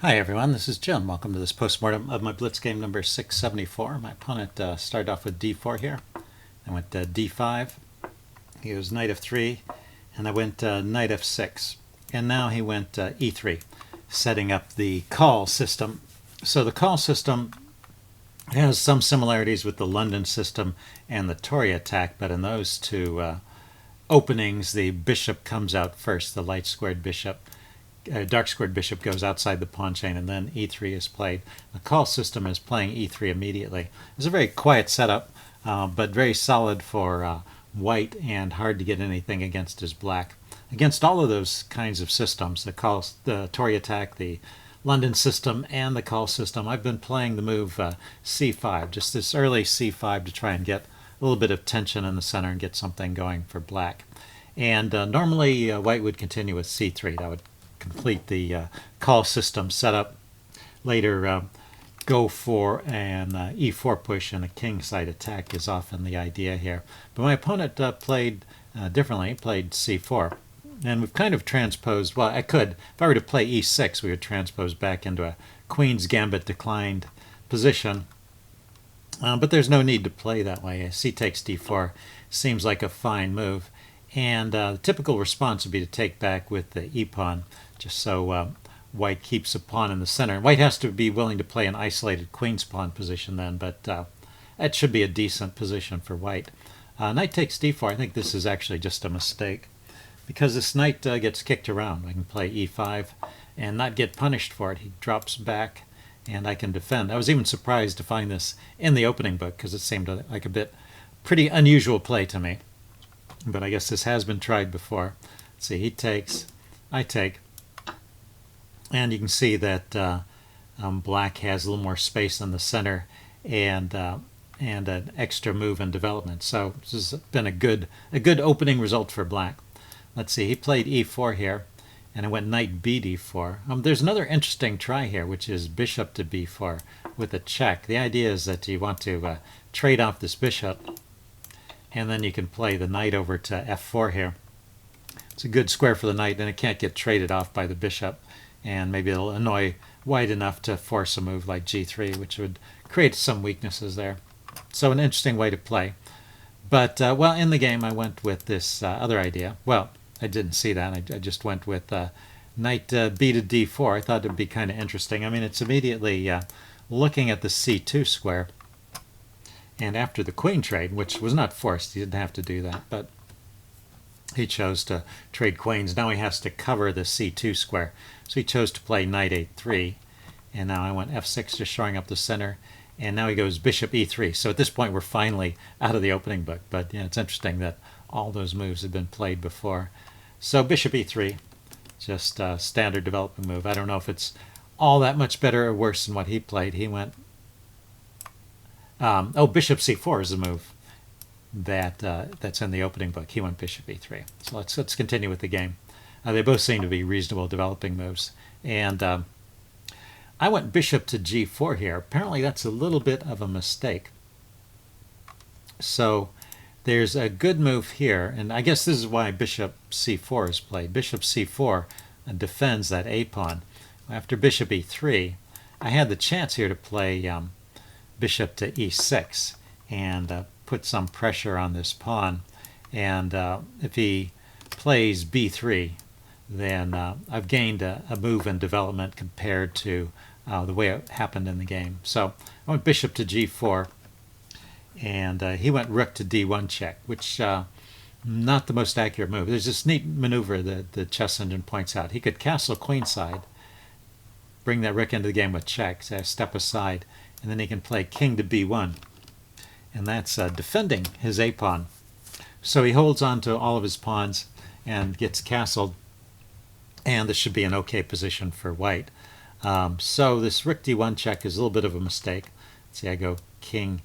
Hi everyone, this is Jim. Welcome to this postmortem of my Blitz game number 674. My opponent started off with d4 here. I went d5. He was knight f3, and I went knight f6. And now he went e3, setting up the call system. So the call system has some similarities with the London system and the Tory attack, but in those two openings, the bishop comes out first, the light squared bishop. Dark squared bishop goes outside the pawn chain, and then e3 is played. The call system is playing e3 immediately. It's a very quiet setup, but very solid for white and hard to get anything against his black. Against all of those kinds of systems, the Tory attack, the London system, and the call system, I've been playing the move c5, just this early c5 to try and get a little bit of tension in the center and get something going for black. And normally white would continue with c3. That would complete the call system setup. Later, go for an e4 push and a kingside attack is often the idea here. But my opponent played differently, played c4. And we've kind of transposed, well, if I were to play e6, we would transpose back into a queen's gambit declined position. But there's no need to play that way. C takes d4 seems like a fine move. And the typical response would be to take back with the e-pawn, just so white keeps a pawn in the center. White has to be willing to play an isolated queen's pawn position then, but that should be a decent position for white. Knight takes d4. I think this is actually just a mistake, because this knight gets kicked around. I can play e5 and not get punished for it. He drops back, and I can defend. I was even surprised to find this in the opening book, because it seemed like a pretty unusual play to me. But I guess this has been tried before. Let's see, he takes, I take. And you can see that black has a little more space in the center and an extra move in development. So this has been a good opening result for black. Let's see, he played e4 here, and I went knight b d4. There's another interesting try here, which is bishop to b4 with a check. The idea is that you want to trade off this bishop, and then you can play the knight over to f4 here. It's a good square for the knight, and it can't get traded off by the bishop, and maybe it'll annoy white enough to force a move like g3, which would create some weaknesses there. So an interesting way to play. But, well, in the game I went with this other idea. Well, I didn't see that. I just went with knight b to d4. I thought it would be kind of interesting. I mean, it's immediately looking at the c2 square. And after the queen trade, which was not forced, he didn't have to do that, but he chose to trade queens. Now he has to cover the c2 square. So he chose to play knight a3, and now I went f6, just showing up the center, and now he goes bishop e3. So at this point we're finally out of the opening book, but yeah, it's interesting that all those moves have been played before. So bishop e3, just a standard development move. I don't know if it's all that much better or worse than what he played. He went bishop c4 is the move that's in the opening book. He went bishop e3. So let's continue with the game. They both seem to be reasonable developing moves. And I went bishop to g4 here. Apparently that's a little bit of a mistake. So there's a good move here, and I guess this is why bishop c4 is played. Bishop c4 defends that a pawn. After bishop e3, I had the chance here to play bishop to e6 and put some pressure on this pawn. And if he plays b3, then I've gained a move in development compared to the way it happened in the game. So I went bishop to g4, and he went rook to d1 check, which not the most accurate move. There's this neat maneuver that the chess engine points out. He could castle queenside, bring that rook into the game with check, so step aside, and then he can play king to b1, and that's defending his a pawn. So he holds on to all of his pawns and gets castled, and this should be an okay position for white. So this rook d1 check is a little bit of a mistake. Let's see, I go king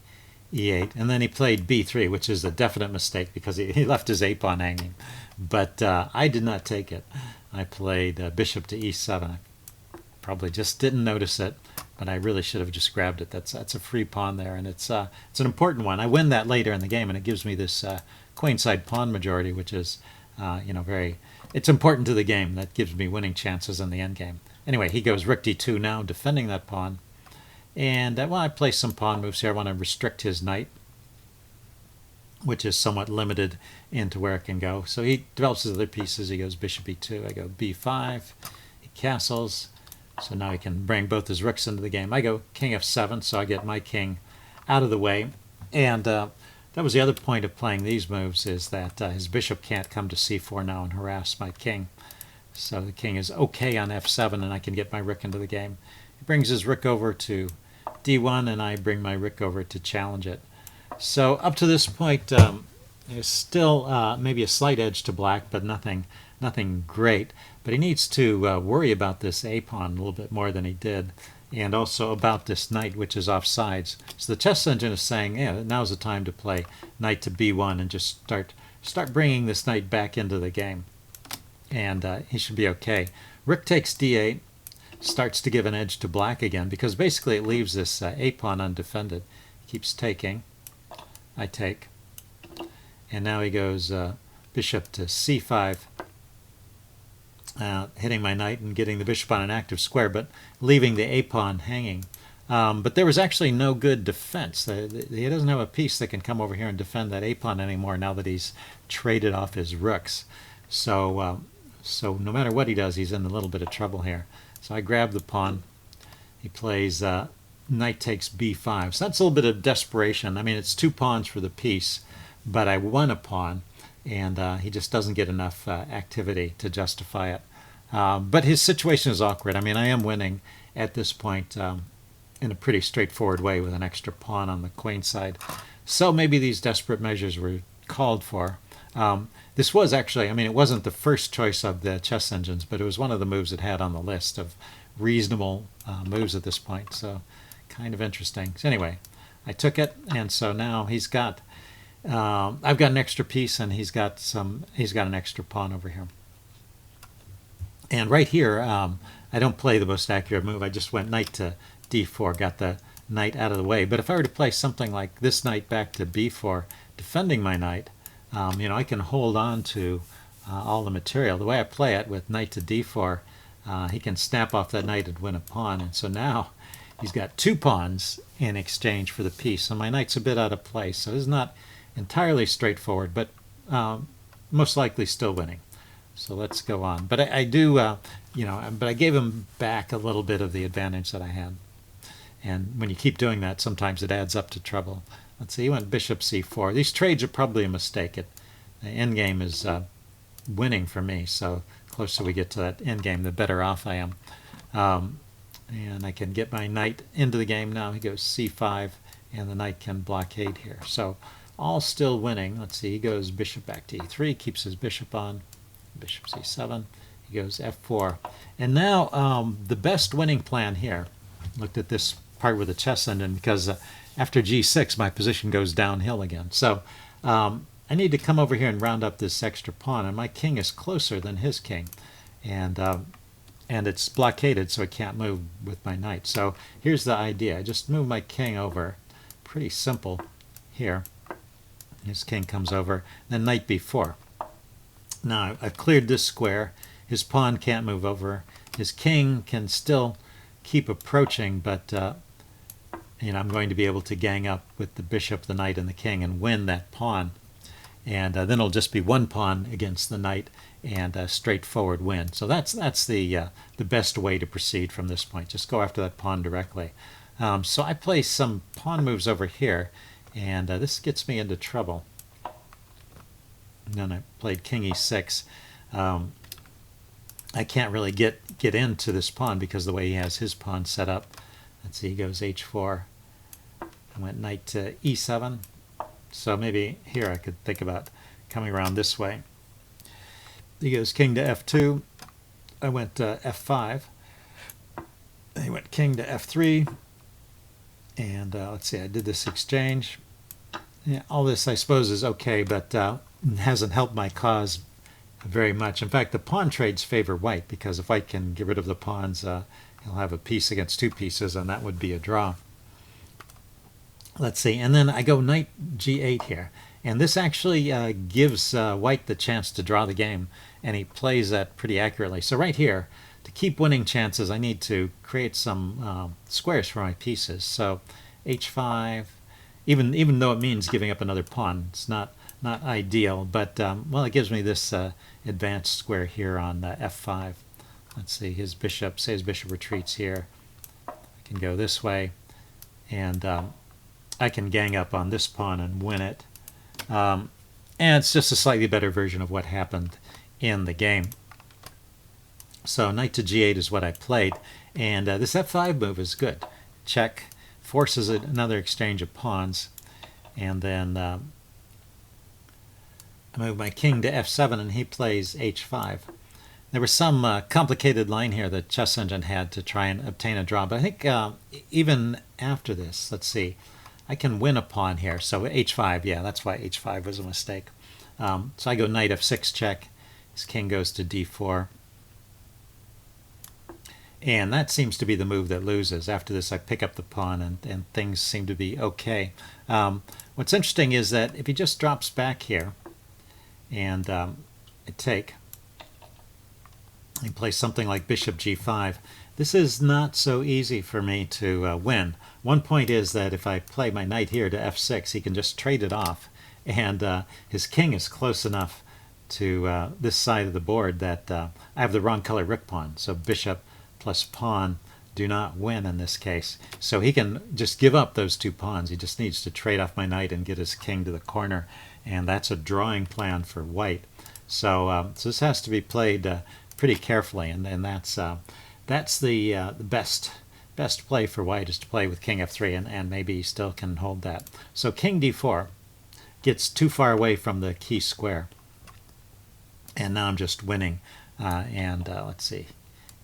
e8, and then he played b3, which is a definite mistake because he left his a pawn hanging. But I did not take it. I played bishop to e7. I probably just didn't notice it, but I really should have just grabbed it. That's a free pawn there, and it's an important one. I win that later in the game, and it gives me this queenside pawn majority, which is it's important to the game. That gives me winning chances in the endgame. anyway, he goes rook d2 now, defending that pawn. And well, I play some pawn moves here. I want to restrict his knight, which is somewhat limited into where it can go. So he develops his other pieces. He goes bishop e2. I go b5. He castles. So now he can bring both his rooks into the game. I go king f7, so I get my king out of the way. And that was the other point of playing these moves, is that his bishop can't come to c4 now and harass my king. So the king is okay on f7, and I can get my rook into the game. He brings his rook over to d1, and I bring my rook over to challenge it. So up to this point, there's still maybe a slight edge to black, but nothing great. But he needs to worry about this a-pawn a little bit more than he did, and also about this knight, which is off sides. So the chess engine is saying, yeah, now's the time to play knight to b1 and just start bringing this knight back into the game. And he should be okay. Rook takes d8, starts to give an edge to black again, because basically it leaves this a-pawn undefended. He keeps taking. I take. And now he goes bishop to c5, hitting my knight and getting the bishop on an active square, but leaving the a-pawn hanging. But there was actually no good defense. He doesn't have a piece that can come over here and defend that a-pawn anymore now that he's traded off his rooks. So no matter what he does, he's in a little bit of trouble here. So I grab the pawn. He plays knight takes b5. So that's a little bit of desperation. I mean, it's 2 pawns for the piece, but I won a pawn, and he just doesn't get enough activity to justify it. But his situation is awkward. I mean, I am winning at this point in a pretty straightforward way with an extra pawn on the queen side. So maybe these desperate measures were called for. This was actually, I mean, it wasn't the first choice of the chess engines, but it was one of the moves it had on the list of reasonable moves at this point. So kind of interesting. So anyway, I took it, and so now he's got, I've got an extra piece, and he's got an extra pawn over here. And right here, I don't play the most accurate move. I just went knight to d4, got the knight out of the way. But if I were to play something like this knight back to b4, defending my knight, you know, I can hold on to all the material. The way I play it with knight to d4, he can snap off that knight and win a pawn. And so now he's got 2 pawns in exchange for the piece. So my knight's a bit out of place. So this is not entirely straightforward, but most likely still winning. So let's go on. But I do, you know, but I gave him back a little bit of the advantage that I had. And when you keep doing that, sometimes it adds up to trouble. Let's see, he went bishop c4. These trades are probably a mistake. The endgame is winning for me, so the closer we get to that endgame, the better off I am. And I can get my knight into the game now. He goes c5, and the knight can blockade here. So all still winning. Let's see, he goes bishop back to e3, keeps his bishop on. Bishop c7, he goes f4. And now the best winning plan here, looked at this part with the chess engine, because after g6 my position goes downhill again. So I need to come over here and round up this extra pawn, and my king is closer than his king, and it's blockaded, so it can't move with my knight. So here's the idea. I just move my king over, pretty simple here. His king comes over, then knight b4. Now I've cleared this square. His pawn can't move over. His king can still keep approaching, but you know, I'm going to be able to gang up with the bishop, the knight, and the king and win that pawn. And then it'll just be 1 pawn against the knight and a straightforward win. So that's the best way to proceed from this point. Just go after that pawn directly. So I play some pawn moves over here, and this gets me into trouble. And then I played king e6. I can't really get into this pawn because of the way he has his pawn set up. Let's see, he goes h4. I went knight to e7. So maybe here I could think about coming around this way. He goes king to f2. I went f5. He went king to f3. And let's see, I did this exchange. Yeah, all this, I suppose, is okay, but hasn't helped my cause very much. In fact, the pawn trades favor white, because if white can get rid of the pawns, he'll have a piece against 2 pieces, and that would be a draw. Let's see, and then I go knight g8 here. And this actually gives white the chance to draw the game, and he plays that pretty accurately. So right here, to keep winning chances, I need to create some squares for my pieces. So h5, even though it means giving up another pawn, it's not ideal, but well, it gives me this advanced square here on f5. Let's see, his bishop, say his bishop retreats here. I can go this way, and I can gang up on this pawn and win it. And it's just a slightly better version of what happened in the game. So knight to g8 is what I played, and this f5 move is good. Check forces another exchange of pawns, and then I move my king to f7, and he plays h5. There was some complicated line here that Chess Engine had to try and obtain a draw, but I think even after this, let's see, I can win a pawn here. So h5, yeah, that's why h5 was a mistake. So I go knight f6 check, his king goes to d4. And that seems to be the move that loses. After this, I pick up the pawn, and things seem to be okay. What's interesting is that if he just drops back here, and I take, he plays something like bishop g5, this is not so easy for me to win. One point is that if I play my knight here to f6, he can just trade it off, and his king is close enough to this side of the board that I have the wrong color rook pawn, so bishop plus pawn do not win in this case. So he can just give up those two pawns. He just needs to trade off my knight and get his king to the corner, and that's a drawing plan for white. So, so this has to be played pretty carefully, and that's the best play for white, is to play with king f3, and maybe he still can hold that. So king d4 gets too far away from the key square, and now I'm just winning. Let's see,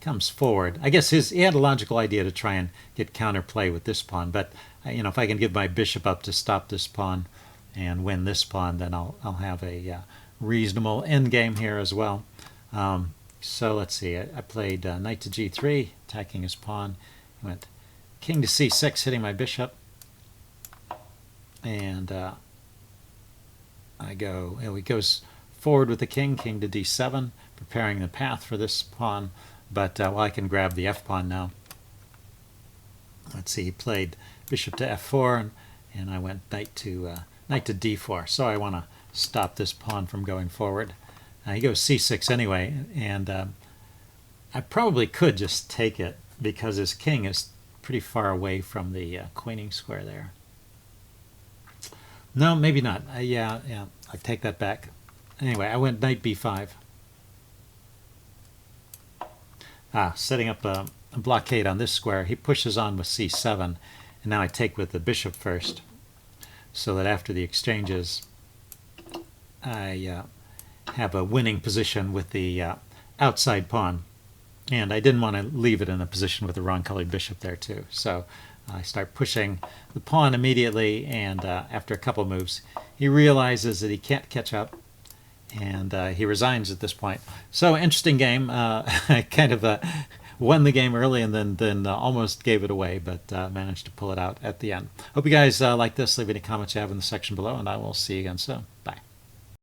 comes forward. I guess he had a logical idea to try and get counterplay with this pawn, but you know, if I can give my bishop up to stop this pawn and win this pawn, then I'll have a reasonable endgame here as well. So let's see, I played knight to g3, attacking his pawn. I went king to c6, hitting my bishop, and he goes forward with the king to d7, preparing the path for this pawn. But well, I can grab the f pawn now. Let's see, he played bishop to f4, and I went knight to d4. So I want to stop this pawn from going forward. He goes c6 anyway, and I probably could just take it because his king is pretty far away from the queening square there. No, maybe not. Yeah, I take that back. Anyway, I went knight b5. Setting up a blockade on this square. He pushes on with c7, and now I take with the bishop first, so that after the exchanges I have a winning position with the outside pawn, and I didn't want to leave it in a position with the wrong colored bishop there too. So I start pushing the pawn immediately, and after a couple moves he realizes that he can't catch up, and he resigns at this point. So interesting game. I kind of won the game early, and then almost gave it away, but managed to pull it out at the end. Hope you guys like this. Leave any comments you have in the section below, and I will see you again soon. Bye.